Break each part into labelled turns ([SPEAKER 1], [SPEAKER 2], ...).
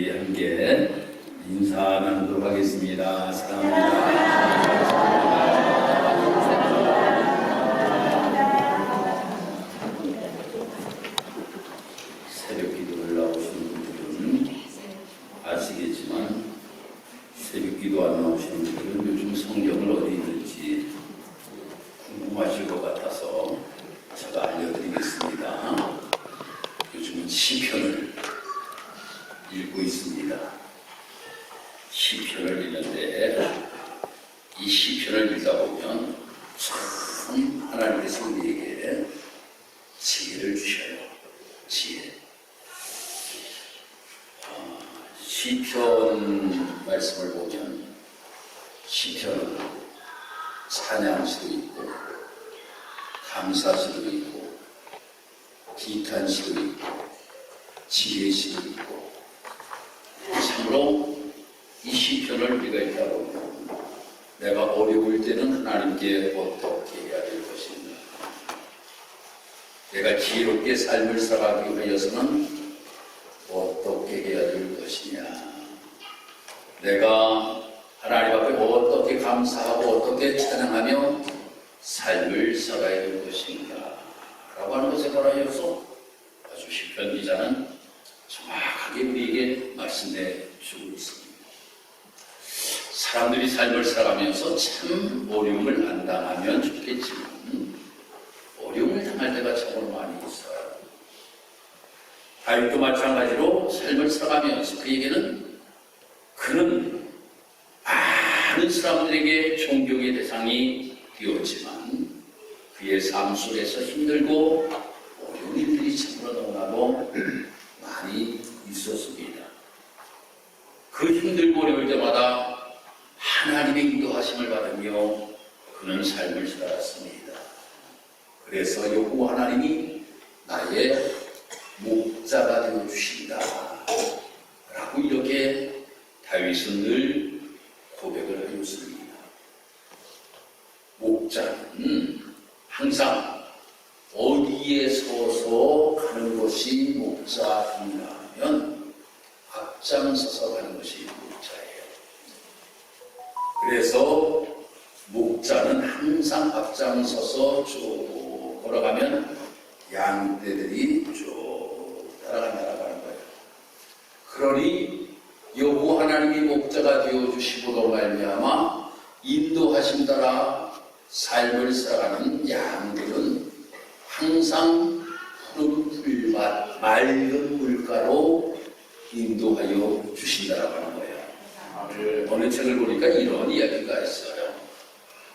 [SPEAKER 1] 우리 함께 인사 나누도록 하겠습니다. 사랑합니다. 새벽 기도를 나오시는 분들은 아시겠지만 새벽 기도 안 나오시는 분들은 요즘 성경을 어디 있는지 궁금하실 것 같아서 제가 알려드리겠습니다. 요즘은 시편을 읽고 있습니다. 시편을 읽는데 이 시편을 읽다 보면 참 하나님께서 우리에게 지혜를 주셔요. 지혜. 시편 말씀을 보면 시편은 찬양시도 있고 감사시도 있고 기탄시도 있고 지혜시도 있고 참으로 이 시편을 우리가 읽다 보면 내가 어려울 때는 하나님께 어떻게 해야 될 것인가, 내가 지혜롭게 삶을 살아가기 위해서는 어떻게 해야 될 것이냐, 내가 하나님 앞에 어떻게 감사하고 어떻게 찬양하며 삶을 살아야 될 것인가 라고 하는 것에 관하여서 아주 시편 기자는 정확하게 우리에게 말씀해 주고 있습니다. 사람들이 삶을 살아가면서 참 어려움을 안 당하면 좋겠지만 어려움을 당할 때가 참으로 많이 있어요. 다윗도 마찬가지로 삶을 살아가면서 그는 많은 사람들에게 존경의 대상이 되었지만 그의 삶 속에서 힘들고 어려운 일들이 참으로 너무나도 많이 있었습니다. 그 힘들고 어려울 때마다 하나님의 인도하심을 받으며 그는 삶을 살았습니다. 그래서 여호와 하나님이 나의 목자가 되어주신다 라고 이렇게 다윗은 늘 고백을 하였습니다. 목자는 항상 어디에 서서 가는 것이 목자인가 하면 앞장서서 가는 것이 목자예요. 그래서 목자는 항상 앞장서서 쭉 걸어가면 양떼들이 쭉 따라간다고 하는 거예요. 그러니 여호와 하나님이 목자가 되어주시고로 말미암아 인도하심 따라 삶을 살아가는 양들은 항상 푸른 풀밭, 맑은 물가로 인도하여 주신다라고 하는 거예요. 어느 책을 보니까 이런 이야기가 있어요.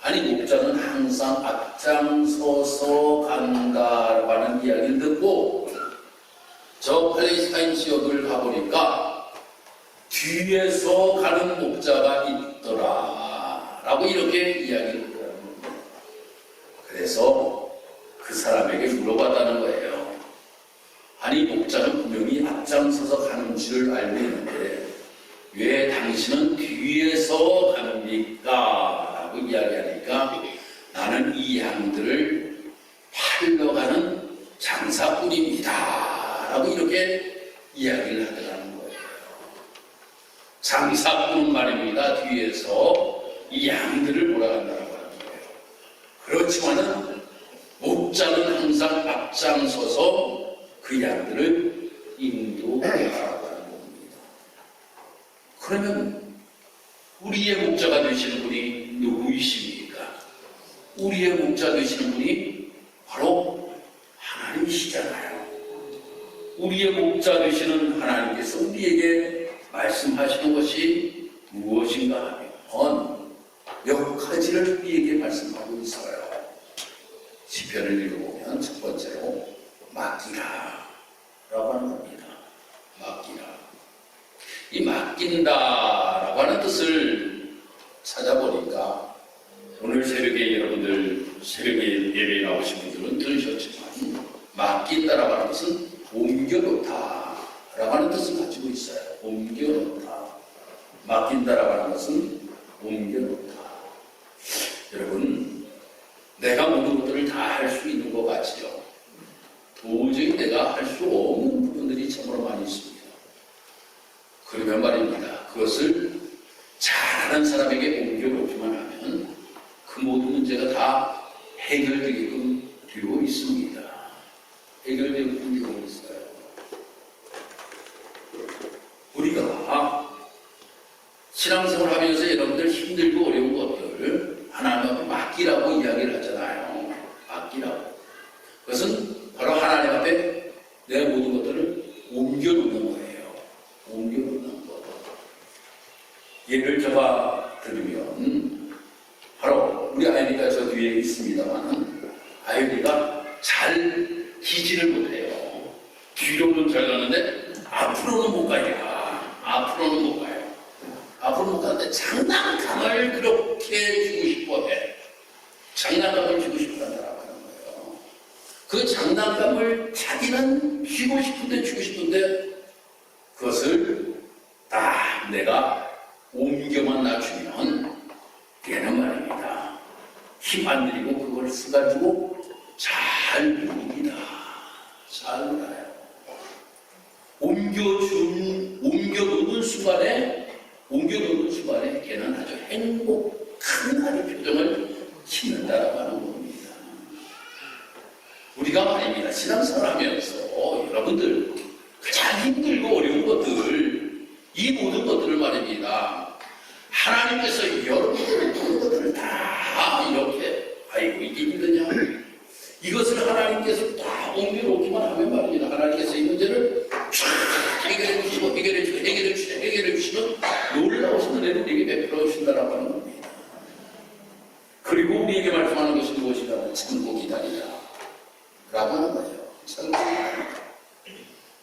[SPEAKER 1] 아니 목자는 항상 앞장서서 간다라고 하는 이야기를 듣고 저 팔레스타인 지역을 가보니까 뒤에서 가는 목자가 있더라 라고 이렇게 이야기를 하더라고요. 그래서 그 사람에게 물어봤다는 거예요. 아니 목자는 분명히 앞장서서 가는 줄 알고 있는데 왜 당신은 뒤에서 갑니까? 라고 이야기하니까 나는 이 양들을 팔러 가는 장사꾼입니다 라고 이렇게 이야기를 하더라는 거예요. 장사꾼은 말입니다. 뒤에서 이 양들을 몰아간다고 하는 거예요. 그렇지만은 목자는 항상 앞장서서 그 양들을 인도하라고 하는 겁니다. 그러면 우리의 목자가 되시는 분이 누구이십니까? 우리의 목자 되시는 분이 바로 하나님이시잖아요. 우리의 목자 되시는 하나님께서 우리에게 말씀하시는 것이 무엇인가 하면 몇 가지를 우리에게 말씀하고 있어요. 시편을 읽어보면 첫 번째로 맡기라 라고 하는 겁니다. 맡기라. 이 맡긴다 라고 하는 뜻을 찾아보니까 오늘 새벽에 여러분들 새벽에 예배에 나오신 분들은 들으셨지만 맡긴다라고 하는 것은 옮겨놓다 라고 하는 뜻을 가지고 있어요. 옮겨놓다. 맡긴다라고 하는 것은 옮겨놓다. 여러분 내가 모든 것들을 다 할 수 있는 것 같지요? 도저히 내가 할 수 없는 부분들이 참으로 많이 있습니다. 그러면 그것을 잘하는 사람에게 옮겨놓기만 하면 그 모든 문제가 다 해결되게끔 되고 있습니다. 해결되게끔 되고 있어요. 우리가 신앙생활 하면서 여러분들 힘들고 어려운 것들을 하나님 앞에 맡기라고 이야기를 하잖아요. 맡기라고. 그것은 바로 하나님 앞에 내 모든 것들을 옮겨놓는 거예요. 옮겨놓는 것. 예를 제가 들으면 바로 우리 아이리가 저 뒤에 있습니다만 아이리가 잘 기지를 못해요. 뒤로는 잘 가는데 앞으로는 못 가요. 앞으로는 못 가요. 앞으로 못 가는데 장난감을 그렇게 주고 싶어 해. 장난감을 주고 싶다라고 하는 거예요. 그 장난감을 자기는 주고 싶은데 주고 싶은데 그것을 딱 내가 옮겨만 놔주면 되는 말입니다. 힘 안 들이고 그걸 써가지고 잘 봅니다. 잘 놀아요. 옮겨놓는 순간에 걔는 아주 행복한 아주 표정을 짓는다라고 하는 겁니다. 우리가 말입니다. 신앙생활 하면서 여러분들 가장 힘들고 어려운 것들, 이 모든 것들을 말입니다. 하나님께서 여러분들의 모든 것들을 다 이렇게 아이고 이게 힘드냐? 이것을 하나님께서 다 옮겨놓기만 하면 말입니다. 하나님께서 이 문제를 쫙 해결해 주시면 놀라우신 은혜를 우리에게 베풀어 주신다라고 하는 겁니다. 그리고 우리에게 말씀하는 것이 무엇이냐면 참고 기다리라 라고 하는 거예요. 참고 기다리라.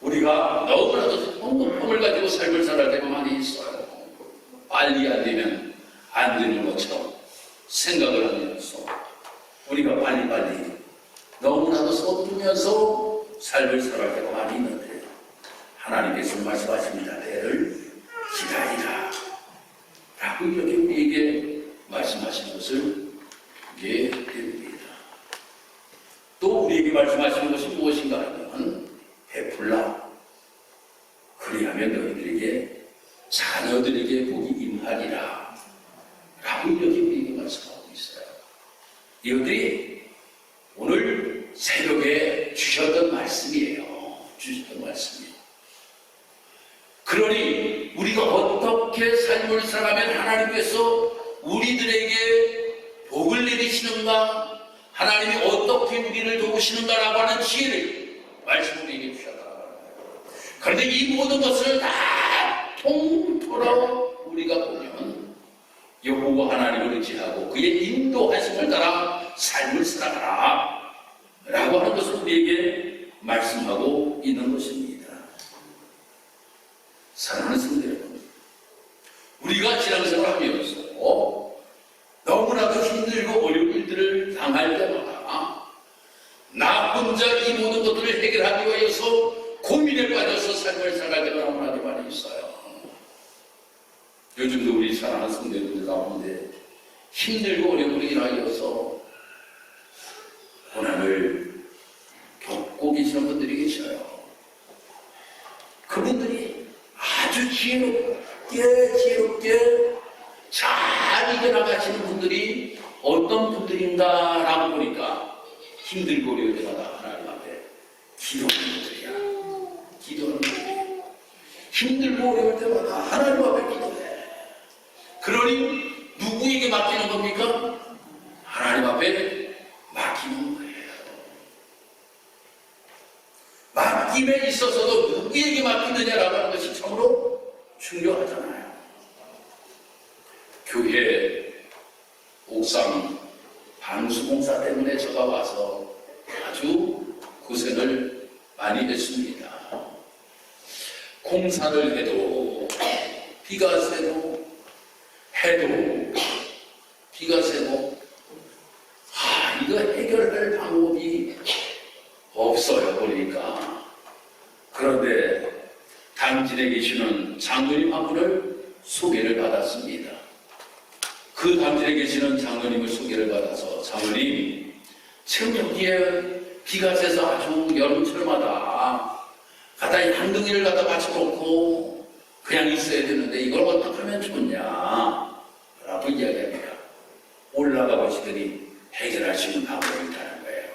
[SPEAKER 1] 우리가 너무나도 pom을 가지고 삶을 살아갈 때가 많이 있어요. 빨리 안 되면 안 되는 것처럼 생각을 하면서 우리가 빨리빨리 너무나도 서두르면서 삶을 살아갈 때가 많이 있는데 하나님께서 말씀하십니다. 내를 기다리라 라고 이렇게 우리에게 말씀하시는 것을 보게 됩니다. 또 우리에게 말씀하시는 것이 무엇인가 하면 베풀라. 그리하면 너희들에게 자녀들에게 복이 임하리라 라고 이렇게 우리에게 말씀하고 있어요. 이것들이 오늘 새벽에 주셨던 말씀이에요. 주셨던 말씀이에요. 그러니 우리가 어떻게 삶을 살아가면 하나님께서 우리들에게 복을 내리시는가, 하나님이 어떻게 우리를 도우시는가라고 하는 지혜를 말씀으로 우리에게 주셨다고 하는 거예요. 그런데 이 모든 것을 다 통틀어 우리가 보면 여호와 하나님을 의지하고 그의 인도하심을 따라 삶을 살아가라 라고 하는 것을 우리에게 말씀하고 있는 것입니다. 사랑하는 성도 여러분, 우리가 신앙생활을 하면서 너무나도 힘들고 어려운 일들을 당할 때마다 나 혼자 이 모든 것들을 해결하기 위해서 고민에 빠져서 삶을 살아갈 때가 너무나도 많이 있어요. 요즘도 우리 사랑하는 성도들 가운데 힘들고 어려운 일을 하여서 고난을 겪고 계시는 분들이 계셔요. 그분들이 아주 지혜롭게 잘 이겨나가시는 분들이 어떤 분들인가라고 보니까 힘들고 어려울 때마다 하나님 앞에 기도하는 분들이야. 기도하는 분들이야. 힘들고 어려울 때마다 하나님 앞에 기도해. 그러니 누구에게 맡기는 겁니까? 하나님 앞에 맡기는 거예요. 맡김에 있어서도 누구에게 맡기느냐라고 하는 것이 참으로 중요하잖아요. 교회 옥상 방수공사 때문에 제가 와서 아주 고생을 많이 했습니다. 공사를 해도 비가 새도 해도 비가 새도 이거 해결할 방법이 없어요 보니까. 그런데 당진에 계시는 장로님 한 분을 소개를 받았습니다. 그 당진에 계시는 장로님을 소개를 받아서 장로님 지금 여기에 비가 새서 아주 여름철마다 갖다 한 덩이를 갖다 받쳐놓고 그냥 있어야 되는데 이걸 어떻게 하면 좋냐? 라고 이야기합니다. 올라가 보시더니 해결할 수 있는 방법이 있다는 거예요.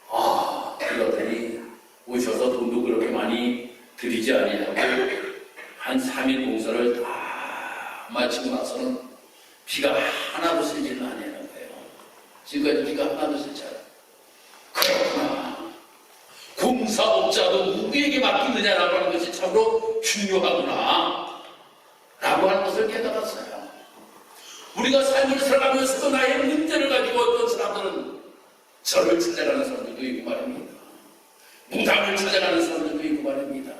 [SPEAKER 1] 아, 그러더니 오셔서 돈도 그렇게 많이 들이지 아니하고 한 3일 공사를 다 마치고 나서는 비가 하나도 쓰지는 아니하는 거예요. 지금까지 비가 하나도 쓰지 않아요. 그렇구나. 공사업자도 누구에게 맡기느냐라고 하는 것이 참으로 중요하구나 라고 하는 것을 깨달았어요. 우리가 삶을 살아가면서도 나의 문제를 가지고 어떤 사람들은 저를 찾아가는 사람들도 있고 말입니다. 무당을 찾아가는 사람들도 있고 말입니다.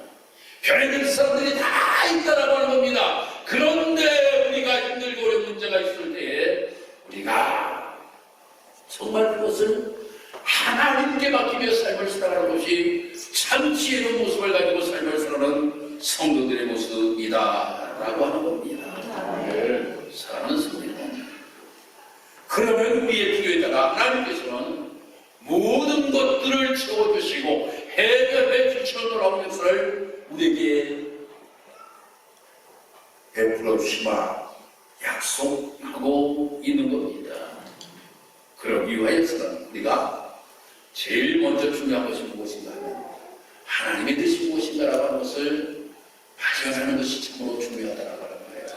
[SPEAKER 1] 별의별 사람들이 다 있다라고 하는 겁니다. 그런데 우리가 힘들고 어려운 문제가 있을 때에 우리가 정말 그것을 하나님께 맡기며 삶을 살아가는 것이 참 지혜로운 모습을 가지고 삶을 살아가는 성도들의 모습이다라고 하는 겁니다. 사랑하는 성도 여러분, 그러면 우리의 필요에다가 하나님께서는 모든 것들을 채워주시고 해결해 주시는 놀라운 역사를 우리에게 베풀어 주시마 약속하고 있는 겁니다. 그러기 위하여서는 우리가 제일 먼저 중요한 것이 무엇인가 하면 하나님의 뜻이 무엇인가라고 하는 것을 발견하는 것이 참으로 중요하다라고 하는 거예요.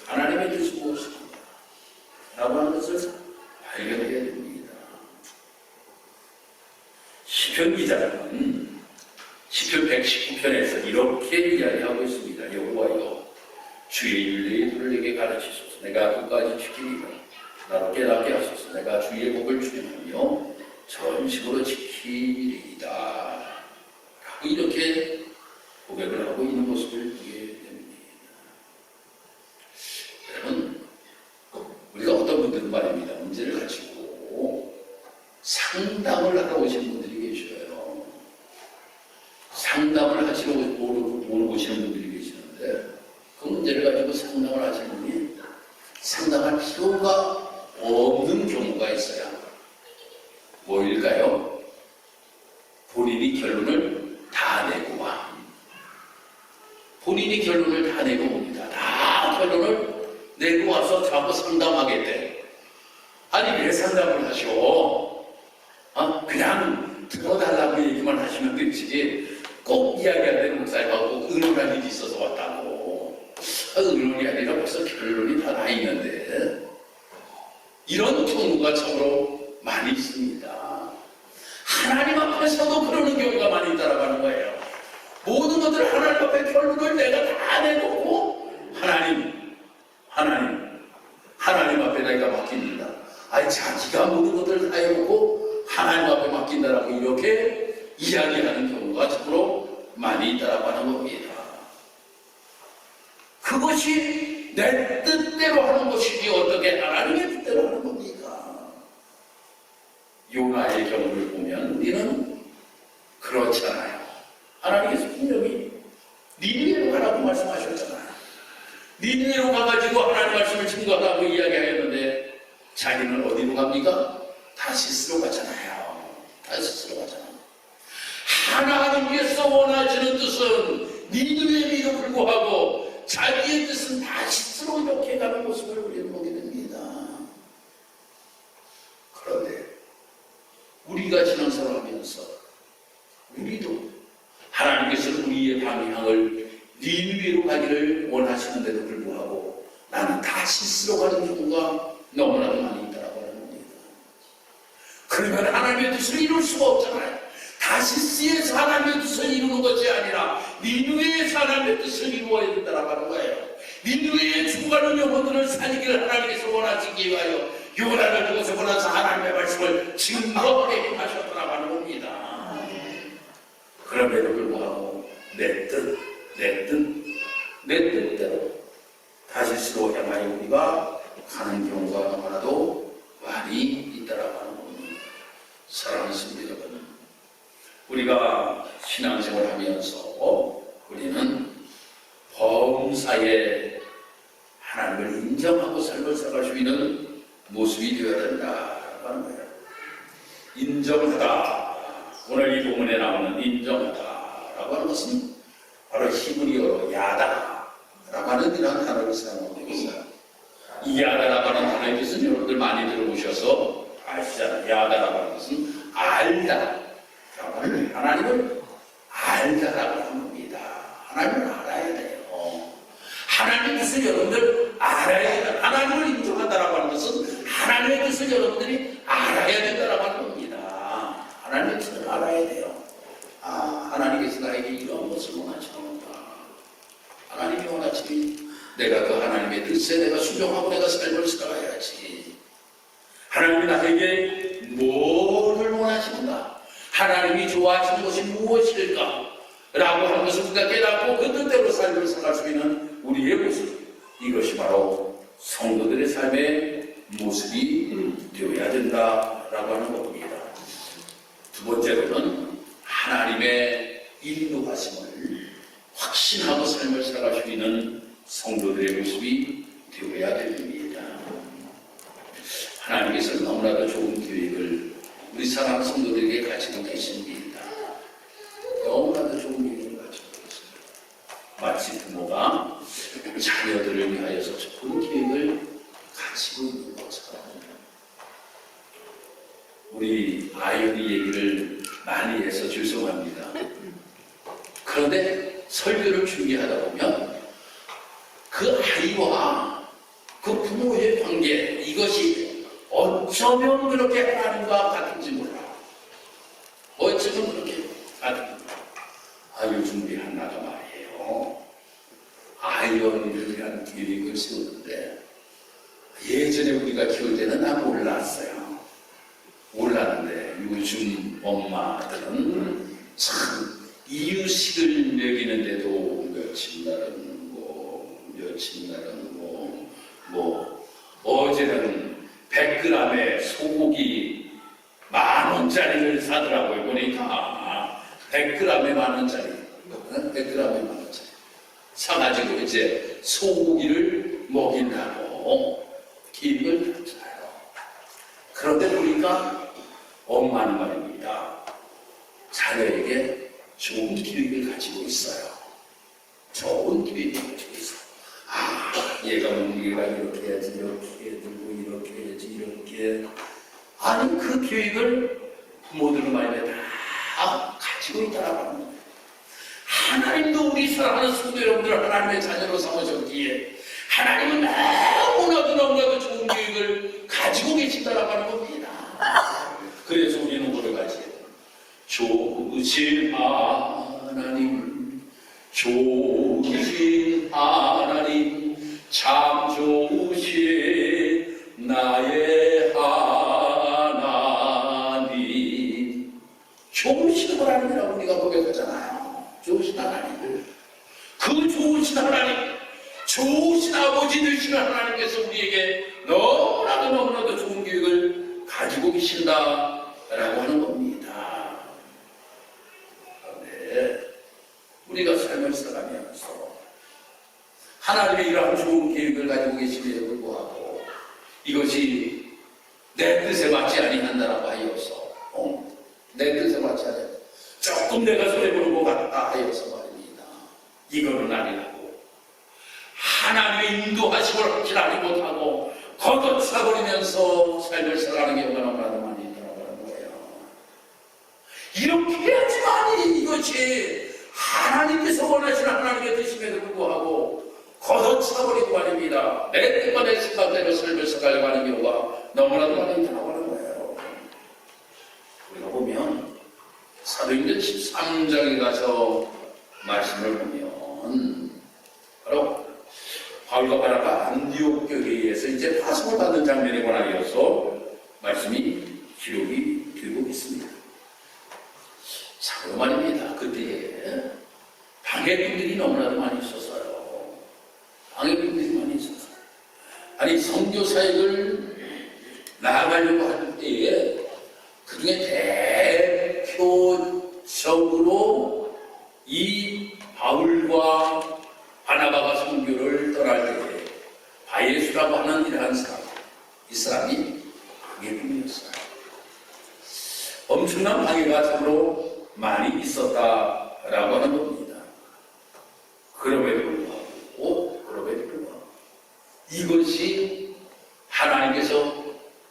[SPEAKER 1] 하나님의 뜻이 무엇인가 라고 하는 것을 발견해야 됩니다. 시편 기자는 시편 119편에서 이렇게 이야기하고 있습니다. 여호와여 주의 윤례의 도를 내게 가르치소서. 내가 끝까지 지키리라. 나로 깨닫게 하소서. 내가 주의 복을 추행하며 전식으로 지키리이다 라고 이렇게 고백을 하고 있는 모습을 보게 됩니다. 여러분, 우리가 어떤 분들은 말입니다. 문제를 가지고 상담을 하러 오시는 분들이 계셔요. 상담을 하시러 오시는 분들이 계시는데 그 문제를 가지고 상담을 하시는 분이 상담할 필요가 없는 경우가 있어요. 뭐일까요? 본인이 결론을 다 내고 와. 본인이 결론을 다 내고 옵니다. 다 결론을 내고 와서 자꾸 상담하겠대. 아니 왜 상담을 하셔? 그냥 들어달라고 얘기만 하시면 되지 꼭 이야기할 때 목사님하고 의논할 일이 있어서 왔다고. 의논이 아니라 벌써 결론이 다 나 있는데 이런 경우가 참으로 많이 있습니다. 하나님 앞에서도 그러는 경우가 많이 있다라고 하는 거예요. 모든 것들 하나님 앞에 결론을 내가 다 내놓고 하나님 앞에 내가 맡깁니다. 아니 자기가 모든 것들을 다 해놓고 하나님 앞에 맡긴다라고 이렇게 이야기하는 경우가 참으로 많이 있다라고 하는 겁니다. 그것이 내 뜻대로 하는 것이지 어떻게 하나님의 뜻대로 하는 겁니까? 요나의 경우를 보면 우리는 그렇잖아요. 하나님께서 분명히 니느웨로 가라고 말씀하셨잖아요. 니느웨로 가가지고 하나님 말씀을 증거하라고 이야기하였는데 자기는 어디로 갑니까? 다시스로 가잖아요. 다시스로 가잖아요. 하나님께서 원하시는 뜻은 니느웨에도 불구하고 자기의 뜻은 다시스로 이렇게 가는 모습을 우리는 보게 됩니다. 그런데 우리가 신앙생활을 하면서 우리도 하나님께서 우리의 방향을 니느웨로 가기를 원하시는데도 불구하고 나는 다시스로 가는 경우가 너무나도 많이 있다고 하는 겁니다. 그러면 하나님의 뜻을 이룰 수가 없잖아요. 다시스에서 하나님의 뜻을 이루는 것이 아니라 니느웨에서 하나님의 뜻을 이루어야 된다고 하는 거예요. 니느웨에 죽어가는 영혼들을 살리기를 하나님께서 원하시기 위하여 요나를 그것을 원하서 하나님의 말씀을 증거하게 하셨다고 하는 겁니다. 그럼에도 불구하고 내 뜻대로 다시스로 향하여 우리가 가는 경우가 너무나도 많이 있다라고 하는 겁니다. 사랑하는 성도 여러분, 우리가 신앙생활을 하면서 우리는 범사에 하나님을 인정하고 삶을 살아갈 수 있는 모습이 되어야 된다라고 하는 거예요. 인정하다. 오늘 이 본문에 나오는 인정하다라고 하는 것은 바로 히브리어로 야다라고 하는 이런 단어를 사용하고 있어요. 이 야다라고 하는 단어의 뜻은 여러분들 많이 들어보셔서 아시잖아요. 야다라고 하는 것은 알다라고 하는 거예요. 하나님을 알다라고 하는 겁니다. 하나님을 알아야 돼요. 하나님의 뜻을 여러분들 알아야 된다. 하나님을 인정한다라고 하는 것은 하나님의 뜻을 여러분들이 알아야 된다라고 하는 겁니다. 하나님의 뜻을 알아야 돼요. 하나님께서 나에게 이런 것을 원하시는구나. 하나님이 원하시니 내가 그 하나님의 뜻에 내가 순종하고 내가 삶을 살아야지. 하나님이 나에게 뭐를 원하시는가? 하나님이 좋아하시는 것이 무엇일까? 라고 하는 것을 우리가 깨닫고 그 뜻대로 삶을 살아갈 수 있는 우리의 모습. 이것이 바로 성도들의 삶의 모습이 되어야 된다라고 하는 겁니다. 두 번째로는 하나님의 인도하심을 확신하고 삶을 살아갈 수 있는 성도들의 모습이 되어야 됩니다. 하나님께서 너무나도 좋은 계획을 우리 사랑하는 성도들에게 가지고 계십니다. 너무나도 좋은 계획을 가지고 계십니다. 마치 부모가 자녀들을 위하여서 좋은 계획을 가지고 있는 것처럼 우리 아이언이 얘기를 많이 해서 죄송합니다. 그런데 설교를 준비하다 보면 그 아이와 그 부모의 관계, 이것이 어쩌면 그렇게 하나님과 같은지 몰라. 어쩌면 그렇게 같은지 몰라. 요즘 우리 한나가 말이에요. 아이언이를 위한 계획을 세웠는데 예전에 우리가 키울 때는 난 몰랐는데 요즘 엄마들은 참 이유식을 먹이는데도 며칠 날은 며칠 날은 어제는 100g에 소고기 10,000원짜리를 사더라고요. 보니까 100g에 10,000원짜리 100g에 10,000원짜리 사가지고 이제 소고기를 먹인다고 계획을 펼쳐요. 그런데 보니까 엄마는 말입니다. 자녀에게 좋은 계획을 가지고 있어요. 좋은 계획을 가지고 있어요. 얘가 얘가 이렇게 해야지, 이렇게 들고 이렇게 해야지, 이렇게. 아니, 그 계획을 부모들은 말이야 다 가지고 있다라고 하는 거예요. 하나님도 우리 사랑하는 성도 여러분들 하나님의 자녀로 삼으셨기에 하나님은 너무나도 좋은 계획을 가지고 계신다라고 하는 겁니다. 그래서 우리는 뭐를 가지고 좋으신 하나님, 좋으신 하나님, 참 좋으신 나의 하나님. 좋으신 하나님이라고 우리가 고백하잖아요. 좋으신 하나님. 그 좋으신 하나님, 좋으신 아버지 되시는 하나님께서 우리에게 너무나도 좋은 계획을 가지고 계신다라고 하는 겁니다. 그런데 우리가 삶을 살아가면서 하나님의 이러한 좋은 계획을 가지고 계심에도 불구하고 이것이 내 뜻에 맞지 아니한다라고 하여서 내 뜻에 맞지 아니한다. 조금 내가 손해보는 것 같다 하여서 말입니다. 이거는 아니라고. 하나님의 인도하심을 확실하지 못하고 걷어차버리면서 삶을 살아가는 경우가 너무나도 많이 있다고 하는 거예요. 이렇게 해야지만이 이것이 하나님께서 원하시는 하나님의 뜻임에도 불구하고 걷어차버리고 말입니다. 내 뜻과 내 생각대로 삶을 살아가려고 하는 경우가 너무나도 많이 있다고 하는 거예요. 우리가 보면 사도행전 13장에 가서 말씀을 보면 바로 바울과 바나바가 안디옥 교회에서 이제 파송을 받는 장면에 관하여서 말씀이 기록이 되고 있습니다. 참으로 말입니다. 그때에 방해꾼들이 너무나도 많이 있었어요. 방해꾼들이 많이 있었어요. 아니, 선교 사역을 나아가려고 할 때에 그중에 대표적으로 이 바울과 바나바가 선교를 떠날 때에 바예수라고 하는 이러한 사람, 이 사람이 방해꾼이었어요. 엄청난 방해가 참으로 많이 있었다라고 하는 겁니다. 그럼에도 불구하고 이것이 하나님께서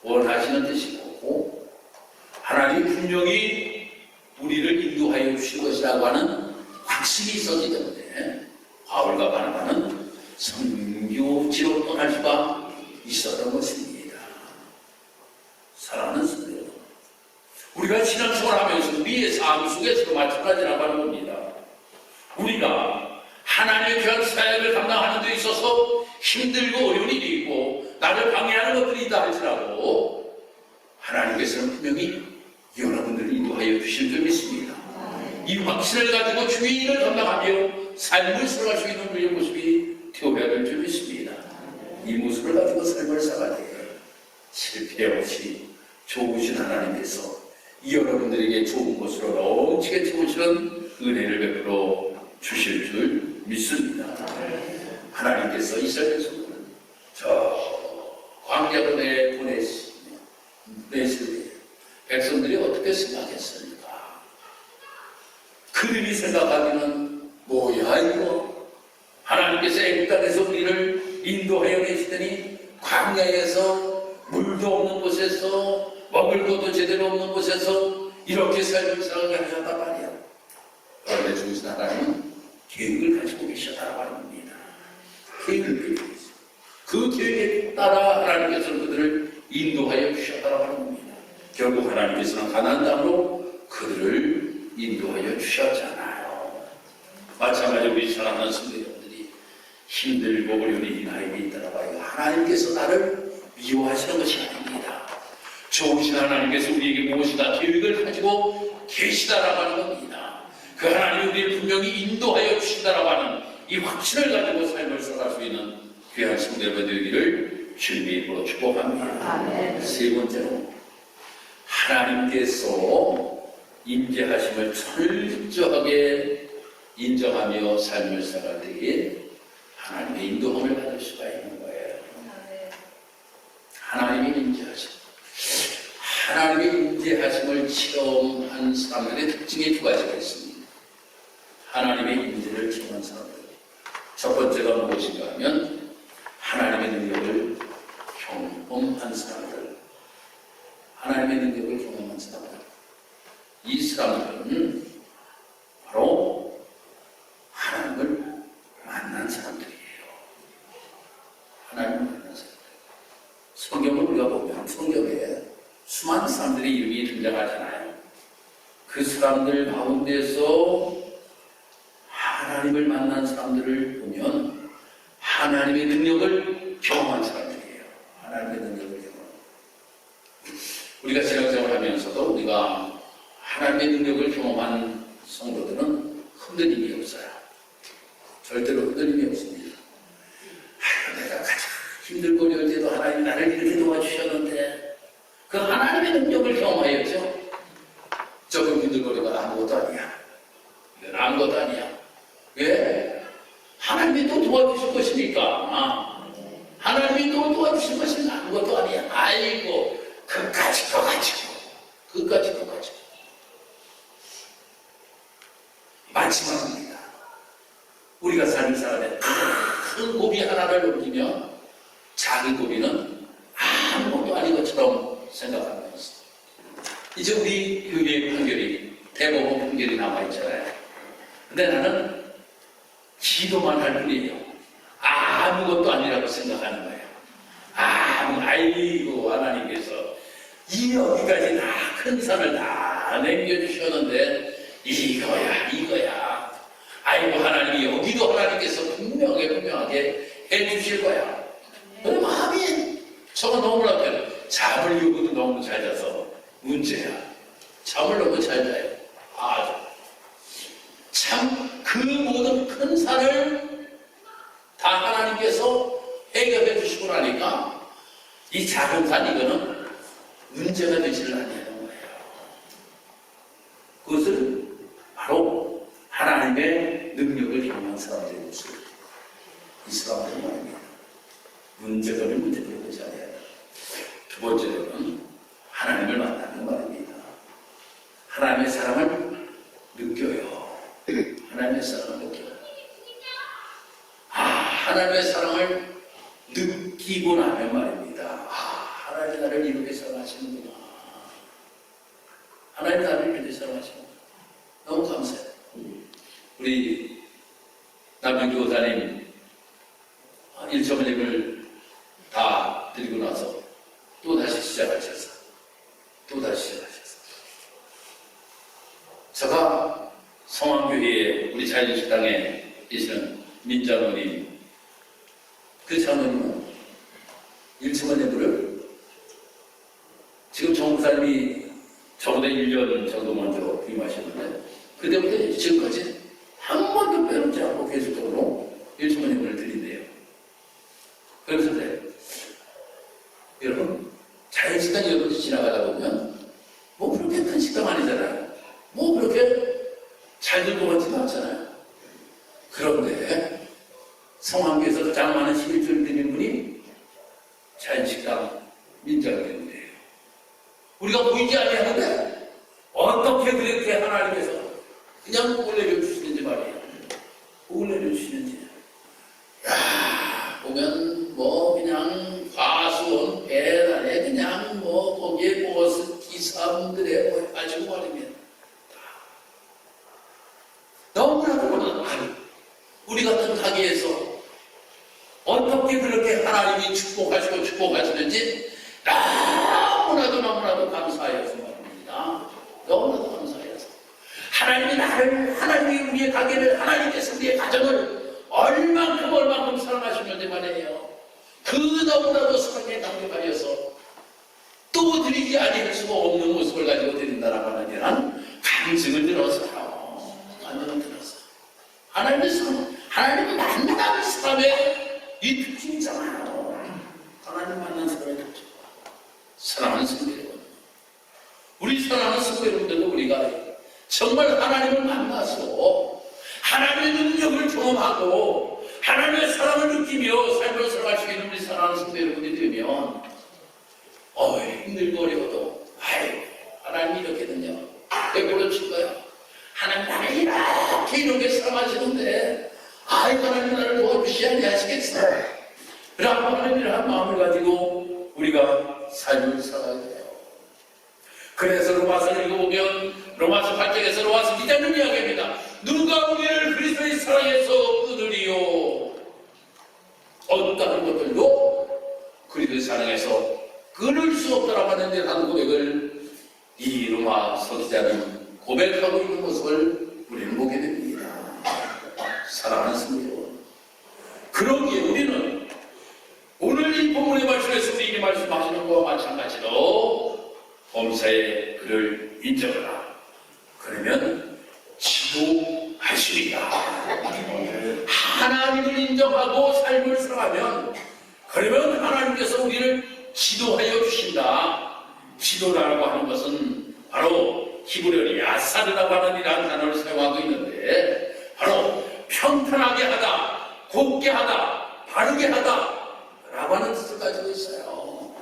[SPEAKER 1] 원하시는 뜻이고 하나님 분명히 우리를 인도하여 주실 것이라고 하는 확신이 있었기 때문에 바울과 바나바는 선교지로 떠날 수가 있었던 것입니다. 사랑하는 성도 여러분, 우리가 신앙생활하면서 우리의 삶 속에서도 마찬가지라고 하는 겁니다. 우리가 하나님의 귀한 사역을 감당하는 데 있어서 힘들고 어려운 일이 있고 나를 방해하는 것들이 있다 할지라도 하나님께서는 분명히 여러분들을 인도하여 주실 줄 믿습니다. 이 확신을 가지고 주의 일을 감당하며 삶을 살아갈 수 있는 우리의 모습이 되어야 될 줄 믿습니다. 이 모습을 가지고 삶을 살아갈 때 실패 없이 좋으신 하나님께서 여러분들에게 좋은 것으로 넘치게 채우시는 은혜를 베풀어 주실 줄 믿습니다. 하나님께서 이스라엘 백성들은 저 광야를 보내실 때 백성들이 어떻게 생각했습니까? 그들이 생각하기는 뭐야 이거? 하나님께서 애굽 땅에서 우리를 인도하여 계시더니 광야에서 물도 없는 곳에서 먹을 것도 제대로 없는 곳에서 이렇게 삶을 살아가게 하셨단 말이야. 그런데 주신 하나님은 계획을 가지고 계셨다고 합니다. 계획을 가지고 있어요. 그 계획에 따라 하나님께서는 그들을 인도하여 주셨다고 하는 겁니다. 결국 하나님께서는 가나안 땅으로 그들을 인도하여 주셨잖아요. 마찬가지로 우리 사랑하는 성도님들이 힘들고 어려운 이 나에게 있다라 봐요. 하나님께서 나를 미워하시는 것이 아닙니다. 좋으신 하나님께서 우리에게 무엇이다 계획을 가지고 계시다라고 하는 겁니다. 그 하나님이 우리를 분명히 인도하여 주신다라고 하는 이 확신을 가지고 삶을 살아갈 수 있는 귀한 성도님들 되기를 주님의 이름으로 축복합니다. 세 번째로 하나님께서 임재하심을 철저하게 인정하며 삶을 살아갈 때에 하나님의 인도함을 받을 수가 있는 거예요. 하나님의 임재하심. 하나님의 임재하심을 체험한 사람들의 특징이 두 가지가 있습니다. 하나님의 임재를 체험한 사람들. 첫 번째가 무엇인가 하면 하나님의 능력을 경험한 사람들. 하나님의 능력을 경험한 사람들. 이 사람들은 바로 하나님을 만난 사람들이에요. 하나님을 만난 사람들. 성경을 우리가 보면 성경에 수많은 사람들의 이름이 등장하잖아요. 그 사람들 가운데서 하나님을 만난 사람들을 보면 하나님의 능력을 경험한 사람들이에요. 하나님의 능력을 경험. 우리가 신앙생활을 하면서도 우리가 하나님의 능력을 경험한 성도들은 흔들림이 없어요. 절대로 흔들림이 없습니다. 내가 가장 힘들고 어려울 때도 하나님이 나를 이렇게 도와주셨는데 그 하나님의 능력을 경험하였죠. 조금 힘들거리가 아무것도 아니야. 이건 아무것도 아니야. 왜? 하나님이 또 도와주실 것이니까. 하나님이 또 도와주실 것이니까 아무것도 아니야. 아이고 그까짓 거 가지고 그까짓 거 가지고 마지막입니다. 우리가 삶을 살아내 큰 고비 하나를 넘기면 작은 고비는 아무것도 아닌 것처럼 생각하면서 이제 우리 교회의 판결이 대법원 판결이 남아있잖아요. 근데 나는 기도만 할 뿐이에요. 아무것도 아니라고 생각하는 거예요. 아이고 하나님께서 이 여기까지 다 큰 산을 다 남겨주셨는데 이거야. 아이고 하나님이 여기도 하나님께서 분명하게 해주실 거야. 그럼 마음이 저거 너무나 잠을 요구도 너무 잘 자서 문제야. 잠을 너무 잘 자요. 참 그 모든 큰 산을 다 하나님께서 해결해 주시고 나니까 이 작은 산 이거는 문제가 되지를 않냐는 거예요. 그것을 바로 하나님의 능력을 경험한 사람들의 모습. 이 사람들은 말입니다. 문제들을 보지 않아야 돼요. 두 번째로는 하나님을 만나는 말입니다. 하나님의 사랑을 느껴요. 하나님의 사랑을 느껴요. 하나님의 사랑을 느끼고 나면 말입니다. 하나님 나를 이렇게 사랑하시는구나. 하나님 나를 이렇게 사랑하시는구나. 너무 감사해요. 우리 남영교사님 1.1을 다 드리고 나서 또다시 시작하셔서 제가 성황교회에 우리 자연식당에 계시는 민자노님, 그 장로님은 1층원 예물을 지금 정부사님이 저보다 1년 정도 먼저 부임하셨는데 그때부터 지금까지 한 번도 빼놓지 않고 계속적으로 1층원 예물을 드린대요. 그래서 여러분, 자연식당 여러분이 지나가다 보면 뭐 그렇게 큰 식당 아니잖아요. 뭐 그렇게 잘 될 것 같지도 않잖아요. 그런데 성황교에서 가장 많은 11조를 드리는 분이 자연식당 민자노님이에요. 우리가 보이지 아니하는데 어떻게 그렇게 하나님께서 그냥 올려줘 주시는지 말이에요. 올려줘 주시는지. 야, 보면 뭐 그냥 과수원 배달에 그냥 뭐 거기에 버스 기사분들의 뭐 가지고 말이면 너무나도 우리 같은 가게에서 어떻게 그렇게 하나님이 축복하시는지 너무나도 감사해서 말입니다. 너무나도 감사해서 하나님이 우리의 가게를, 하나님께서 우리의 가정을 얼만큼 사랑하시는지 말이에요. 그 너무나도 사랑에 감격하여서 또 드리지 아니할 수가 없는 모습을 가지고 드린다라고 하는 이런 간증을 들었어요. 하나님을 만나는 사람의 이 특징이잖아요. 하나님 만나는 사람의 특징. 사랑하는 성도 여러분, 우리 사랑하는 성도 여러분들도 우리가 정말 하나님을 만나서 하나님의 능력을 경험하고 하나님의 사랑을 느끼며 삶을 살아갈 수 있는 우리 사랑하는 성도 여러분이 되면 힘들고 어려워도 하나님이 이렇게 되냐 내버려 칠 거야. 하나님 나를 이렇게 사랑하시는데 하나님 나를 도와주시지 아니하시겠어? 라고 하는 이러한 마음을 가지고 우리가 삶을 살아야 돼요. 그래서 로마서를 읽어보면 로마서 8장에서 로마서 기자는 이야기합니다. 누가 우리를 그리스도의 사랑에서 끊으리요? 어떠한 것들도 그리스도의 사랑에서 끊을 수 없다라고 하는 이러한 고백을 이 로마서 기자는 고백하고 있는 모습을 우리는 보게 됩니다. 사랑하는 성도 여러분, 그러기에 우리는 오늘 이 본문의 말씀에서 우리에게 말씀하시는 것과 마찬가지로 범사의 그를 인정하라. 그러면 지도하시리라. 하나님을 인정하고 삶을 살아가면 그러면 하나님께서 우리를 지도하여 주신다. 지도라고 하는 것은 바로 히브리어로 야사르라고 하는 이러한 단어를 사용하고 있는데 바로 평탄하게 하다, 곱게 하다, 바르게 하다 라고 하는 뜻을 가지고 있어요.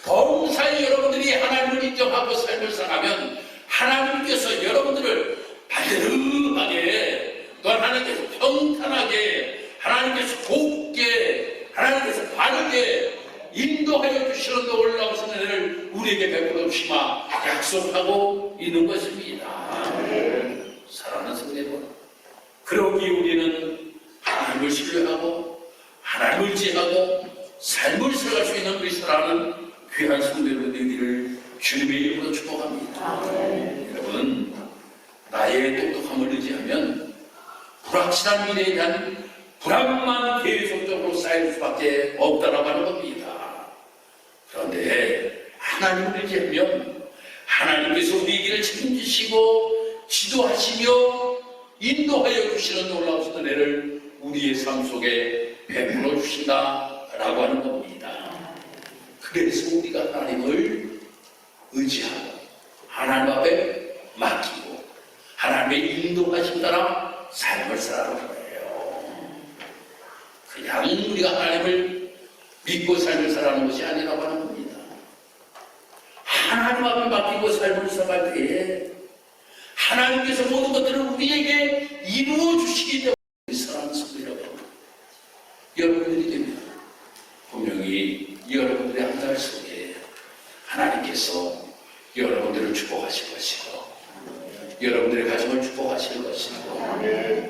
[SPEAKER 1] 범사에 여러분들이 하나님을 인정하고 삶을 살아가면 하나님께서 여러분들을 바르게, 또 하나님께서 평탄하게, 하나님께서 곱게, 하나님께서 바르게 인도하여 주시는 놀라우신 은혜를 우리에게 베풀어 주시마 약속하고 있는 것입니다. 사랑하는 성도 여러분, 그러기에 우리는 하나님을 신뢰하고 하나님을 의지하고 삶을 살아갈 수 있는 우리 사랑하는 귀한 성도 여러분들을 주님의 이름으로 축복합니다. 여러분, 나의 똑똑함을 의지하면 불확실한 미래에 대한 불안만 계속적으로 쌓일 수밖에 없다라고 하는 겁니다. 그런데 하나님을 의지하면 하나님께서 우리 길을 책임지시고 지도하시며 인도하여 주시는 놀라우신 은혜를 우리의 삶 속에 베풀어 주신다라고 하는 겁니다. 그래서 우리가 하나님을 의지하고 하나님 앞에 맡기고 하나님의 인도하심 따라 삶을 살아가는 거예요. 그냥 우리가 하나님을 믿고 삶을 살아가는 것이 아니라고 하는 겁니다. 하나님 앞에 맡기고 삶을 살아갈 때에 하나님께서 모든 것들을 우리에게 이루어 주시기 때문에 사랑하는 성도 여러분, 하나님께서 여러분들을 축복하실 것이고 여러분들의 가정을 축복하실 것이고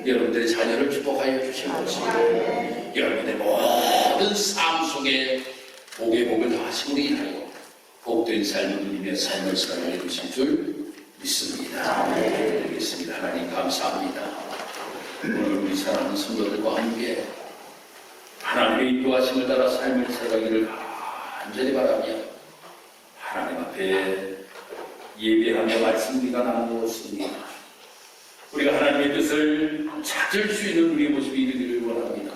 [SPEAKER 1] 여러분들의 자녀를 축복하여 주실 것이고 여러분의 모든 삶 속에 복의 복을 더하심으로 인하여 복된 삶을 누리며 삶을 살아내 주실 줄 믿습니다. 믿습니다. 하나님 감사합니다. 오늘 우리 사랑하는 성도들과 함께 하나님의 인도하심을 따라 삶을 살아가기를 간절히 바라며 하나님 앞에 예배하며 말씀 우리가 나누었습니다. 우리가 하나님의 뜻을 찾을 수 있는 우리의 모습이 되기를 원합니다.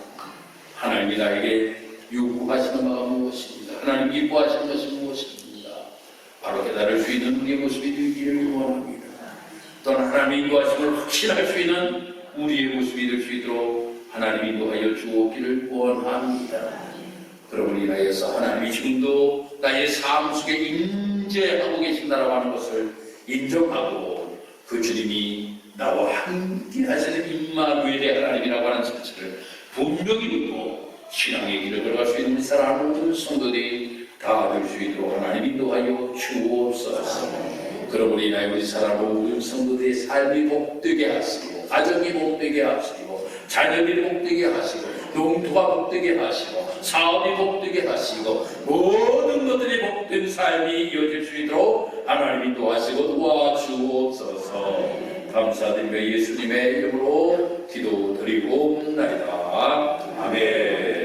[SPEAKER 1] 하나님이 나에게 요구하시는 바가 무엇입니다. 하나님 기뻐하시는 것이 무엇입니다. 바로 깨달을 수 있는 우리의 모습이 되기를 원합니다. 또한 하나님의 인도하심을 확신할 수 있는 우리의 모습이 될 수 있도록 하나님 인도하여 주옵기를 원합니다. 그러므로 인하여서 하나님이 지금도 나의 삶 속에 임재하고 계신다라고 하는 것을 인정하고 그 주님이 나와 함께 하시는 임마누엘의 하나님이라고 하는 사실을 분명히 믿고 신앙의 길을 걸어갈 수 있는 사랑하는 모든 성도들이 다 될 수 있도록 하나님 인도하여 주옵소서. 그러므로 인하여 우리 사랑하는 모든 성도들의 삶이 복되게 하시고 가정이 복되게 하시고 자녀들이 복되게 하시고 농토가 복되게 하시고 사업이 복되게 하시고 모든 것들이 복된 삶이 이어질 수 있도록 하나님 인도하시고 도와주옵소서. 감사드리며 예수님의 이름으로 기도드리고 나이다. 아멘.